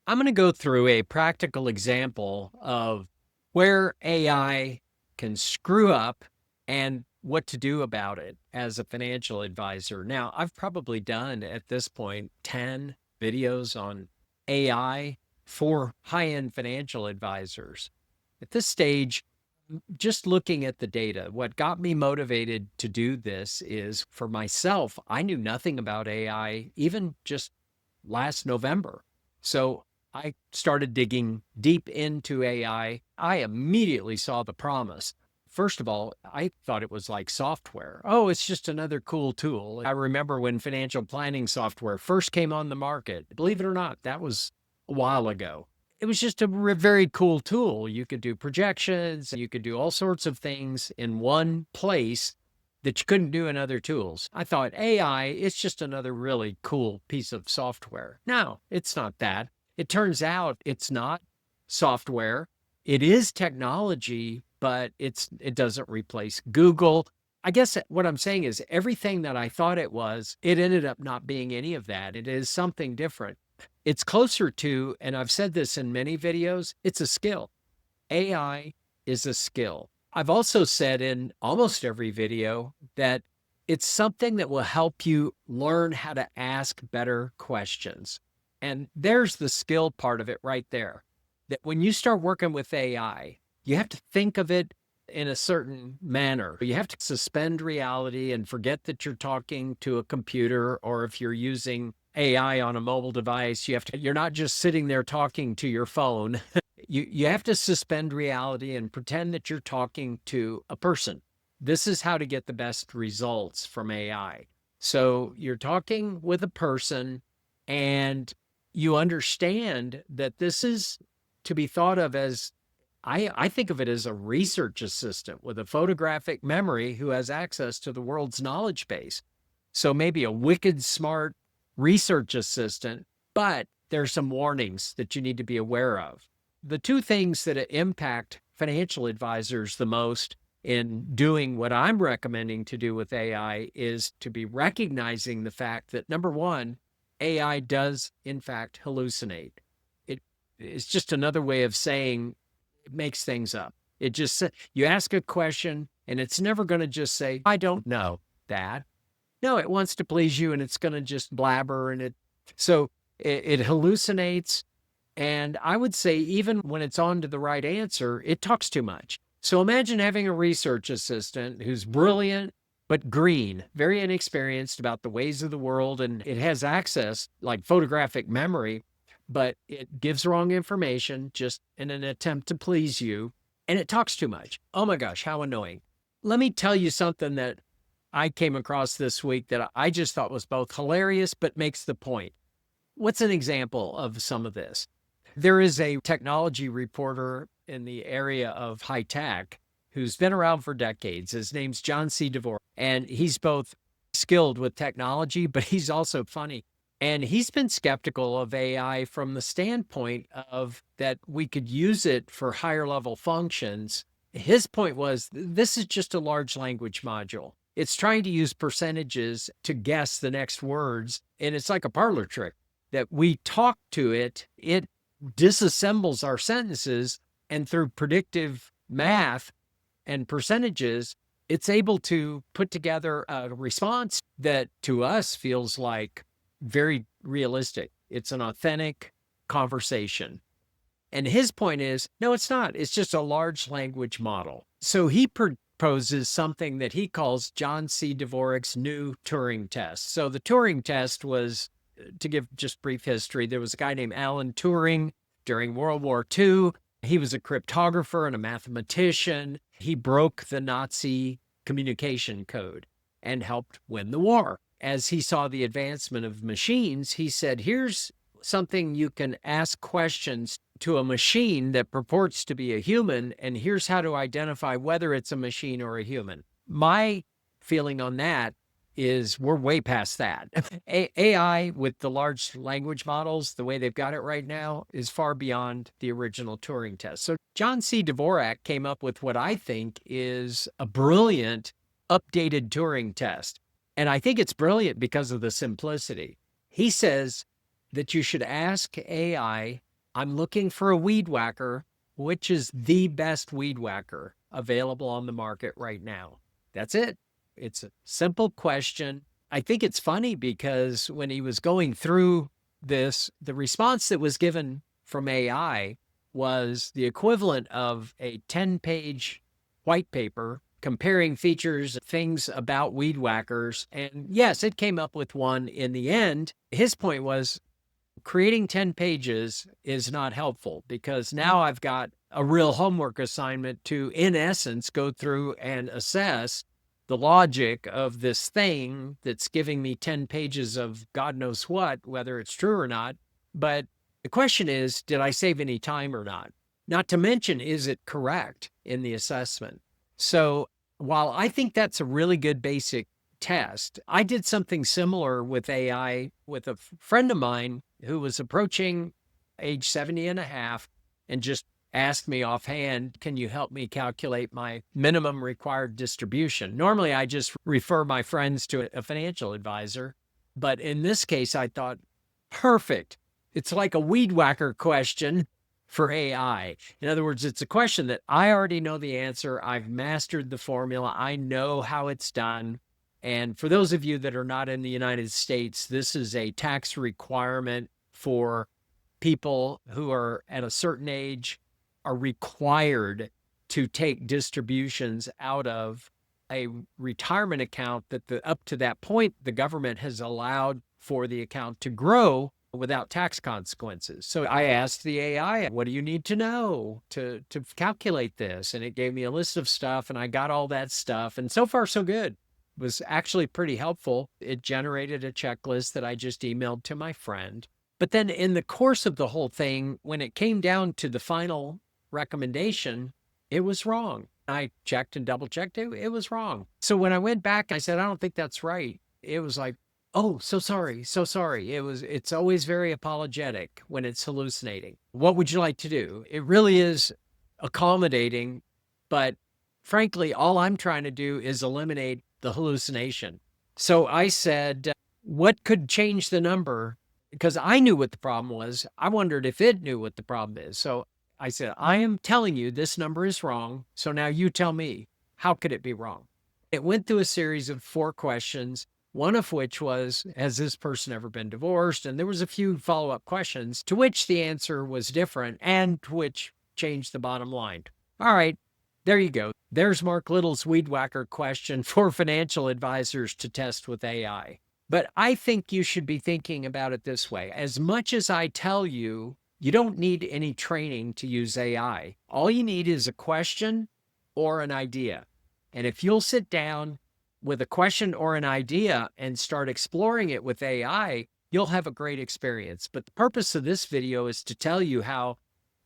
I'm going to go through a practical example of where AI can screw up and what to do about it as a financial advisor. Now, I've probably done at this point 10 videos on AI for high-end financial advisors. At this stage, just looking at the data, what got me motivated to do this is for myself, I knew nothing about AI even just last November. So I started digging deep into AI. I immediately saw the promise. First of all, I thought it was like software. Oh, it's just another cool tool. I remember when financial planning software first came on the market. Believe it or not, that was a while ago. It was just a very cool tool. You could do projections, you could do all sorts of things in one place that you couldn't do in other tools. I thought AI, it's just another really cool piece of software. No, it's not that. It turns out it's not software. It is technology, but it doesn't replace Google. I guess what I'm saying is everything that I thought it was, it ended up not being any of that. It is something different. It's closer to, and I've said this in many videos, it's a skill. AI is a skill. I've also said in almost every video that it's something that will help you learn how to ask better questions. And there's the skill part of it right there. That when you start working with AI, you have to think of it in a certain manner. You have to suspend reality and forget that you're talking to a computer, or if you're using AI on a mobile device, you're not just sitting there talking to your phone. You have to suspend reality and pretend that you're talking to a person. This is how to get the best results from AI. So you're talking with a person and you understand that this is to be thought of as, I think of it as a research assistant with a photographic memory who has access to the world's knowledge base. So maybe a wicked smart research assistant, but there's some warnings that you need to be aware of. The two things that impact financial advisors the most in doing what I'm recommending to do with AI is to be recognizing the fact that, number one, AI does in fact hallucinate. It is just another way of saying it makes things up. It just, you ask a question and it's never going to just say, I don't know that. No, it wants to please you and it's going to just blabber it hallucinates. And I would say even when it's on to the right answer, it talks too much. So imagine having a research assistant who's brilliant, but green, very inexperienced about the ways of the world. And it has access like photographic memory, but it gives wrong information just in an attempt to please you. And it talks too much. Oh my gosh, how annoying. Let me tell you something that I came across this week that I just thought was both hilarious, but makes the point. What's an example of some of this? There is a technology reporter in the area of high tech who's been around for decades. His name's John C. Dvorak, and he's both skilled with technology, but he's also funny. And he's been skeptical of AI from the standpoint of that we could use it for higher level functions. His point was, this is just a large language module. It's trying to use percentages to guess the next words. And it's like a parlor trick that we talk to it. It disassembles our sentences, and through predictive math and percentages, it's able to put together a response that to us feels like very realistic. It's an authentic conversation. And his point is, no, it's not. It's just a large language model. So he proposes something that he calls John C. Dvorak's new Turing test. So the Turing test was, to give just brief history, there was a guy named Alan Turing during World War II. He was a cryptographer and a mathematician. He broke the Nazi communication code and helped win the war. As he saw the advancement of machines, he said, here's something you can ask questions to a machine that purports to be a human, and here's how to identify whether it's a machine or a human. My feeling on that is we're way past that. AI with the large language models, the way they've got it right now, is far beyond the original Turing test. So John C. Dvorak came up with what I think is a brilliant updated Turing test. And I think it's brilliant because of the simplicity. He says that you should ask AI I'm looking for a weed whacker. Which is the best weed whacker available on the market right now? That's it. It's a simple question. I think it's funny because when he was going through this, the response that was given from AI was the equivalent of a 10-page white paper comparing features, things about weed whackers. And yes, it came up with one in the end. His point was creating 10 pages is not helpful because now I've got a real homework assignment to, in essence, go through and assess the logic of this thing that's giving me 10 pages of God knows what, whether it's true or not. But the question is, did I save any time or not? Not to mention, is it correct in the assessment? So while I think that's a really good basic test, I did something similar with AI with a friend of mine who was approaching age 70 and a half and just asked me offhand, can you help me calculate my minimum required distribution? Normally, I just refer my friends to a financial advisor. But in this case, I thought, perfect. It's like a weed whacker question for AI. In other words, it's a question that I already know the answer. I've mastered the formula. I know how it's done. And for those of you that are not in the United States, this is a tax requirement for people who are at a certain age are required to take distributions out of a retirement account that up to that point, the government has allowed for the account to grow without tax consequences. So I asked the AI, what do you need to know to calculate this? And it gave me a list of stuff and I got all that stuff. And so far, so good. It was actually pretty helpful. It generated a checklist that I just emailed to my friend. But then in the course of the whole thing, when it came down to the final recommendation, it was wrong. I checked and double checked it. It was wrong. So when I went back, I said, I don't think that's right. It was like, oh, so sorry, so sorry. It's always very apologetic when it's hallucinating. What would you like to do? It really is accommodating, but frankly, all I'm trying to do is eliminate the hallucination. So I said, what could change the number? Because I knew what the problem was. I wondered if it knew what the problem is. So I said, I am telling you this number is wrong. So now you tell me, how could it be wrong? It went through a series of 4 questions, one of which was, has this person ever been divorced? And there was a few follow-up questions to which the answer was different and which changed the bottom line. All right, there you go. There's MarkLittle's Weed Whacker question for financial advisors to test with AI. But I think you should be thinking about it this way. As much as I tell you, you don't need any training to use AI. All you need is a question or an idea. And if you'll sit down with a question or an idea and start exploring it with AI, you'll have a great experience. But the purpose of this video is to tell you how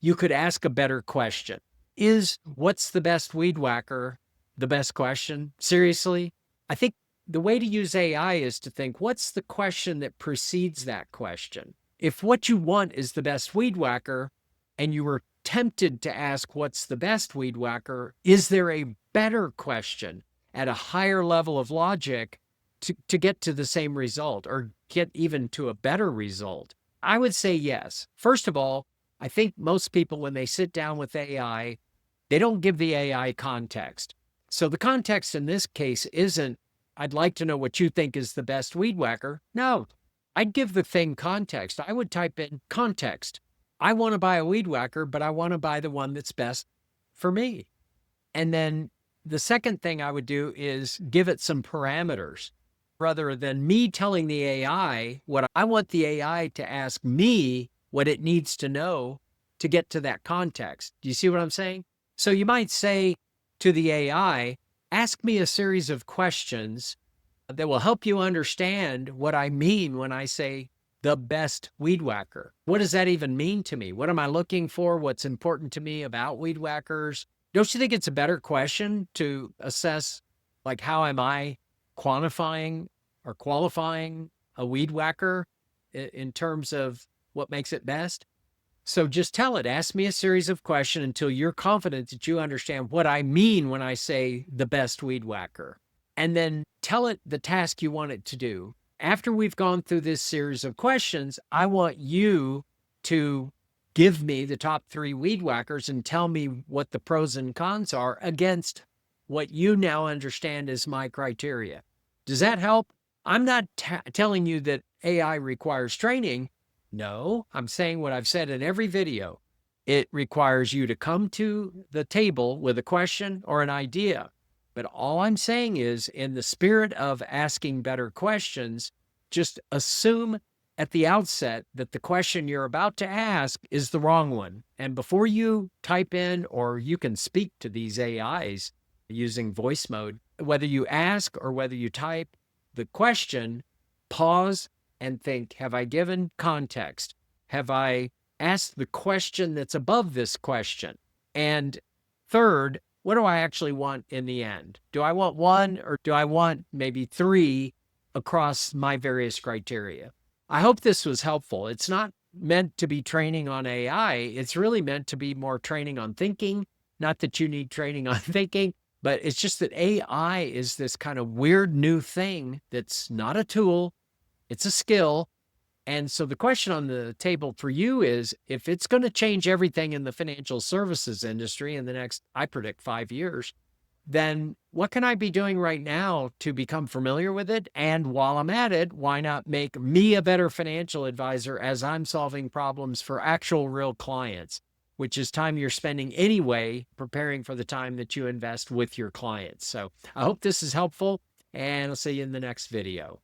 you could ask a better question. Is what's the best weed whacker the best question? Seriously? I think the way to use AI is to think, what's the question that precedes that question? If what you want is the best weed whacker and you were tempted to ask what's the best weed whacker, is there a better question at a higher level of logic to get to the same result or get even to a better result? I would say yes. First of all, I think most people, when they sit down with AI, they don't give the AI context. So the context in this case isn't, I'd like to know what you think is the best weed whacker. No, I'd give the thing context. I would type in context. I want to buy a weed whacker, but I want to buy the one that's best for me. And then the second thing I would do is give it some parameters. Rather than me telling the AI what I want the AI to ask me what it needs to know to get to that context. Do you see what I'm saying? So you might say to the AI, ask me a series of questions that will help you understand what I mean when I say the best weed whacker. What does that even mean to me? What am I looking for? What's important to me about weed whackers? Don't you think it's a better question to assess, like, how am I quantifying or qualifying a weed whacker in terms of what makes it best? So just tell it, ask me a series of questions until you're confident that you understand what I mean when I say the best weed whacker. And then tell it the task you want it to do. After we've gone through this series of questions, I want you to give me the top 3 weed whackers and tell me what the pros and cons are against what you now understand as my criteria. Does that help? I'm not telling you that AI requires training. No, I'm saying what I've said in every video. It requires you to come to the table with a question or an idea. But all I'm saying is, in the spirit of asking better questions, just assume at the outset that the question you're about to ask is the wrong one. And before you type in, or you can speak to these AIs using voice mode, whether you ask or whether you type the question, pause and think, have I given context? Have I asked the question that's above this question? And third, what do I actually want in the end? Do I want one, or do I want maybe 3 across my various criteria? I hope this was helpful. It's not meant to be training on AI. It's really meant to be more training on thinking. Not that you need training on thinking, but it's just that AI is this kind of weird new thing that's not a tool, it's a skill. And so the question on the table for you is, if it's going to change everything in the financial services industry in the next, I predict, 5 years, then what can I be doing right now to become familiar with it? And while I'm at it, why not make me a better financial advisor as I'm solving problems for actual real clients, which is time you're spending anyway, preparing for the time that you invest with your clients. So I hope this is helpful, and I'll see you in the next video.